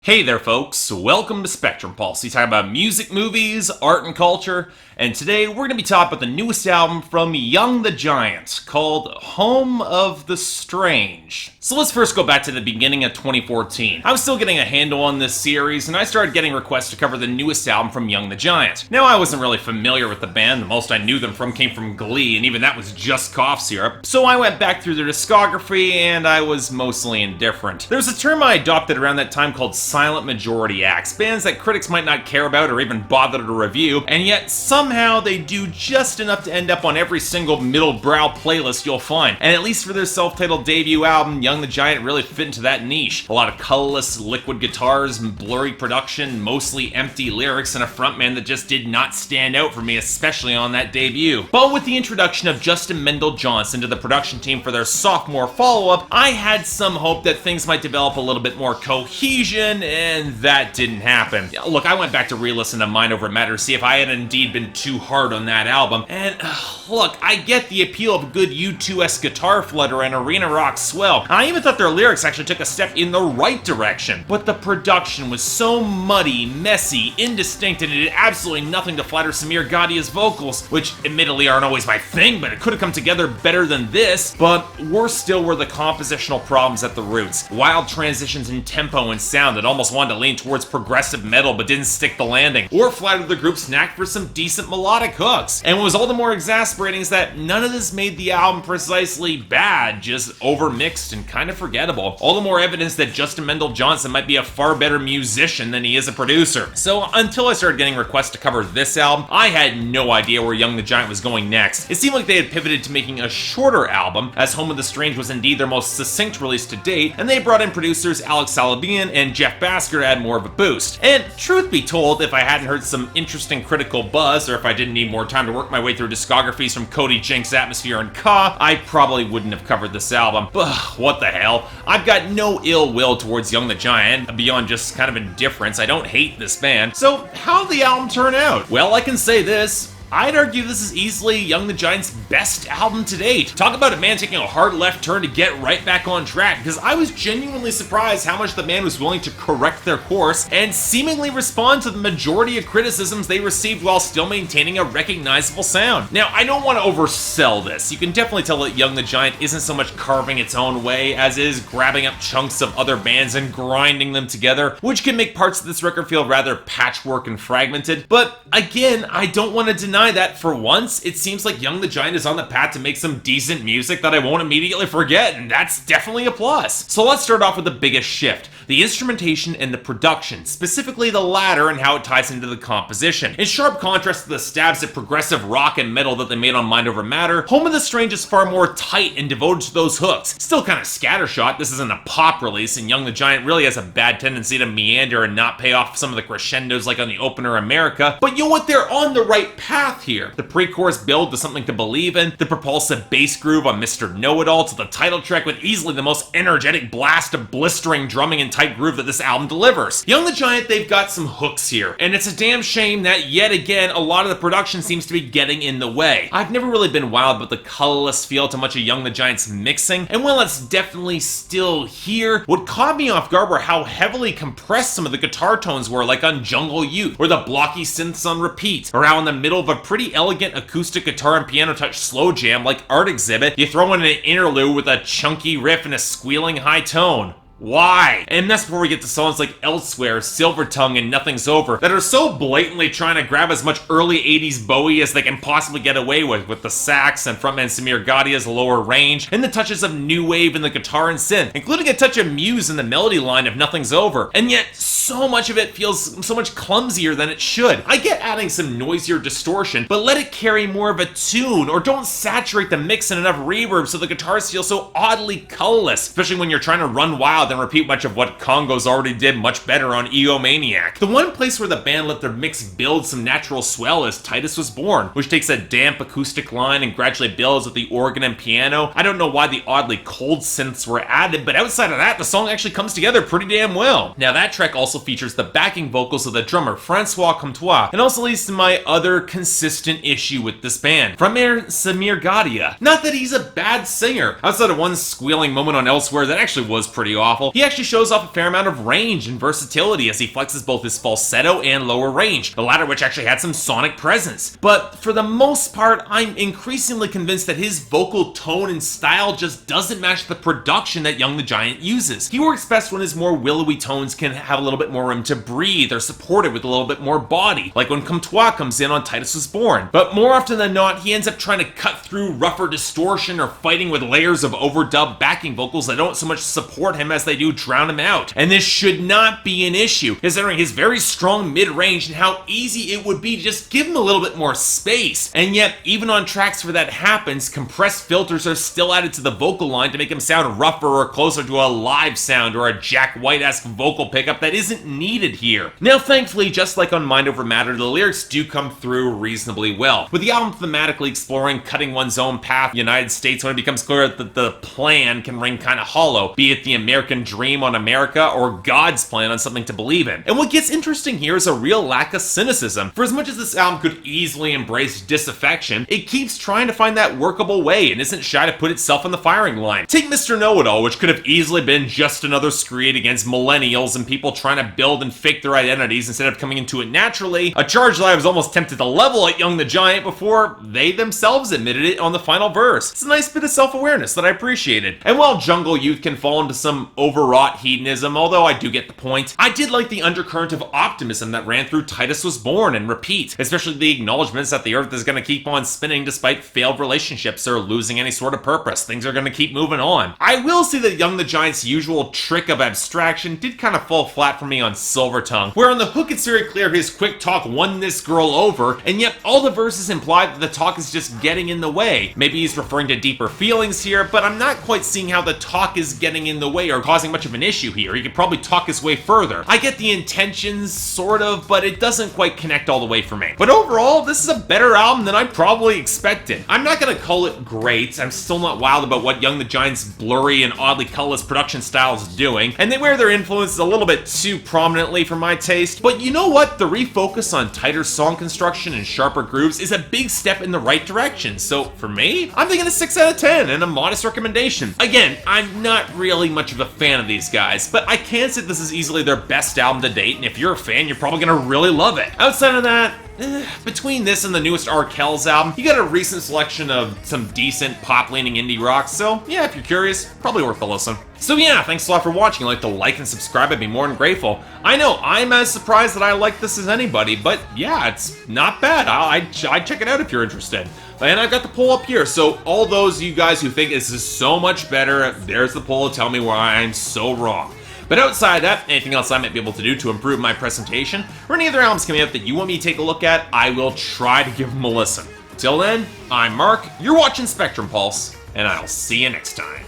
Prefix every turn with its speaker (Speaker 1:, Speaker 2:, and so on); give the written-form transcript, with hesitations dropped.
Speaker 1: Hey there folks, welcome to Spectrum Pulse. We talk about music, movies, art, and culture, and today we're going to be talking about the newest album from Young the Giant, called Home of the Strange. So let's first go back to the beginning of 2014. I was still getting a handle on this series, and I started getting requests to cover the newest album from Young the Giant. Now I wasn't really familiar with the band, the most I knew them from came from Glee, and even that was just cough syrup, so I went back through their discography, and I was mostly indifferent. There's a term I adopted around that time called silent majority acts, bands that critics might not care about or even bother to review, and yet somehow they do just enough to end up on every single middle brow playlist you'll find. And at least for their self-titled debut album, Young the Giant really fit into that niche. A lot of colorless liquid guitars, blurry production, mostly empty lyrics, and a frontman that just did not stand out for me, especially on that debut. But with the introduction of Justin Mendel Johnson to the production team for their sophomore follow-up, I had some hope that things might develop a little bit more cohesion, and that didn't happen. Look, I went back to re-listen to Mind Over Matter to see if I had indeed been too hard on that album, and look, I get the appeal of a good U2-esque guitar flutter and arena rock swell. I even thought their lyrics actually took a step in the right direction, but the production was so muddy, messy, indistinct, and it did absolutely nothing to flatter Samir Gadia's vocals, which admittedly aren't always my thing, but it could have come together better than this. But worse still were the compositional problems at the roots. Wild transitions in tempo and sound that almost wanted to lean towards progressive metal but didn't stick the landing, or flattered the group's knack for some decent melodic hooks. And what was all the more exasperating is that none of this made the album precisely bad, just overmixed and kind of forgettable. All the more evidence that Justin Mendel Johnson might be a far better musician than he is a producer. So until I started getting requests to cover this album, I had no idea where Young the Giant was going next. It seemed like they had pivoted to making a shorter album, as Home of the Strange was indeed their most succinct release to date, and they brought in producers Alex Salabian and Jeff Basker to add more of a boost. And truth be told, if I hadn't heard some interesting critical buzz, or if I didn't need more time to work my way through discographies from Cody Jinks, Atmosphere, and Ka, I probably wouldn't have covered this album. But what the hell? I've got no ill will towards Young the Giant, beyond just kind of indifference. I don't hate this band. So how did the album turn out? Well, I can say this. I'd argue this is easily Young the Giant's best album to date. Talk about a man taking a hard left turn to get right back on track, because I was genuinely surprised how much the band was willing to correct their course and seemingly respond to the majority of criticisms they received while still maintaining a recognizable sound. Now, I don't want to oversell this. You can definitely tell that Young the Giant isn't so much carving its own way as it is grabbing up chunks of other bands and grinding them together, which can make parts of this record feel rather patchwork and fragmented. But again, I don't want to deny that for once, it seems like Young the Giant is on the path to make some decent music that I won't immediately forget, and that's definitely a plus. So let's start off with the biggest shift: the instrumentation and the production, specifically the latter and how it ties into the composition. In sharp contrast to the stabs at progressive rock and metal that they made on Mind Over Matter, Home of the Strange is far more tight and devoted to those hooks. Still kind of scattershot, this isn't a pop release, and Young the Giant really has a bad tendency to meander and not pay off some of the crescendos like on the opener America, but you know what, they're on the right path here. The pre-chorus build to Something to Believe In, the propulsive bass groove on Mr. Know-It-All, to the title track with easily the most energetic blast of blistering drumming and tight groove that this album delivers. Young the Giant, they've got some hooks here, and it's a damn shame that yet again a lot of the production seems to be getting in the way. I've never really been wild about the colorless feel to much of Young the Giant's mixing, and while it's definitely still here, what caught me off guard were how heavily compressed some of the guitar tones were, like on Jungle Youth, or the blocky synths on Repeat, or how in the middle of a pretty elegant acoustic guitar and piano touch slow jam like Art Exhibit, you throw in an interlude with a chunky riff and a squealing high tone. Why? And that's before we get to songs like Elsewhere, Silvertongue, and Nothing's Over that are so blatantly trying to grab as much early 80s Bowie as they can possibly get away with the sax and frontman Samir Gadia's lower range, and the touches of new wave in the guitar and synth, including a touch of Muse in the melody line of Nothing's Over. And yet, so much of it feels so much clumsier than it should. I get adding some noisier distortion, but let it carry more of a tune, or don't saturate the mix in enough reverb so the guitars feel so oddly colorless, especially when you're trying to run wild and repeat much of what Congos already did much better on Egomaniac. The one place where the band let their mix build some natural swell is Titus Was Born, which takes a damp acoustic line and gradually builds with the organ and piano. I don't know why the oddly cold synths were added, but outside of that, the song actually comes together pretty damn well. Now that track also features the backing vocals of the drummer Francois Comtois, and also leads to my other consistent issue with this band, frontman Samir Gadia. Not that he's a bad singer, outside of one squealing moment on Elsewhere that actually was pretty awful. awful, he actually shows off a fair amount of range and versatility as he flexes both his falsetto and lower range, the latter which actually had some sonic presence. But for the most part, I'm increasingly convinced that his vocal tone and style just doesn't match the production that Young the Giant uses. He works best when his more willowy tones can have a little bit more room to breathe or supported with a little bit more body, like when Comme Toi comes in on Titus Was Born. But more often than not, he ends up trying to cut through rougher distortion or fighting with layers of overdub backing vocals that don't so much support him as they do drown him out. And this should not be an issue, considering his very strong mid-range and how easy it would be to just give him a little bit more space. And yet, even on tracks where that happens, compressed filters are still added to the vocal line to make him sound rougher or closer to a live sound or a Jack White-esque vocal pickup that isn't needed here. Now, thankfully, just like on Mind Over Matter, the lyrics do come through reasonably well, with the album thematically exploring cutting one's own path in the United States when it becomes clear that the plan can ring kind of hollow, be it the American dream on America or God's plan on something to believe in. And what gets interesting here is a real lack of cynicism. For as much as this album could easily embrace disaffection, it keeps trying to find that workable way and isn't shy to put itself on the firing line. Take Mr. Know-It-All, which could have easily been just another screed against millennials and people trying to build and fake their identities instead of coming into it naturally, a charge that I was almost tempted to level at Young the Giant before they themselves admitted it on the final verse. It's a nice bit of self-awareness that I appreciated. And while Jungle Youth can fall into some overwrought hedonism, although I do get the point, I did like the undercurrent of optimism that ran through Titus Was Born and Repeat, especially the acknowledgments that the earth is going to keep on spinning despite failed relationships or losing any sort of purpose. Things are going to keep moving on. I will say that Young the Giant's usual trick of abstraction did kind of fall flat for me on Silvertongue, where on the hook it's very clear his quick talk won this girl over, and yet all the verses imply that the talk is just getting in the way. Maybe he's referring to deeper feelings here, but I'm not quite seeing how the talk is getting in the way or causing much of an issue here. He could probably talk his way further. I get the intentions, sort of, but it doesn't quite connect all the way for me. But overall, this is a better album than I probably expected. I'm not gonna call it great. I'm still not wild about what Young the Giant's blurry and oddly colorless production style is doing, and they wear their influences a little bit too prominently for my taste. But you know what? The refocus on tighter song construction and sharper grooves is a big step in the right direction. So for me, I'm thinking a 6 out of 10 and a modest recommendation. Again, I'm not really much of a fan of these guys, but I can say this is easily their best album to date, and if you're a fan, you're probably gonna really love it. Outside of that, between this and the newest R. Kells album, you got a recent selection of some decent pop-leaning indie rock, so yeah, if you're curious, probably worth a listen. So yeah, thanks a lot for watching. If you'd like to like and subscribe, I'd be more than grateful. I know, I'm as surprised that I like this as anybody, but yeah, it's not bad. I'd check it out if you're interested. And I've got the poll up here, so all those you guys who think this is so much better, there's the poll to tell me why I'm so wrong. But outside that, anything else I might be able to do to improve my presentation, or any other albums coming up that you want me to take a look at, I will try to give them a listen. Till then, I'm Mark, you're watching Spectrum Pulse, and I'll see you next time.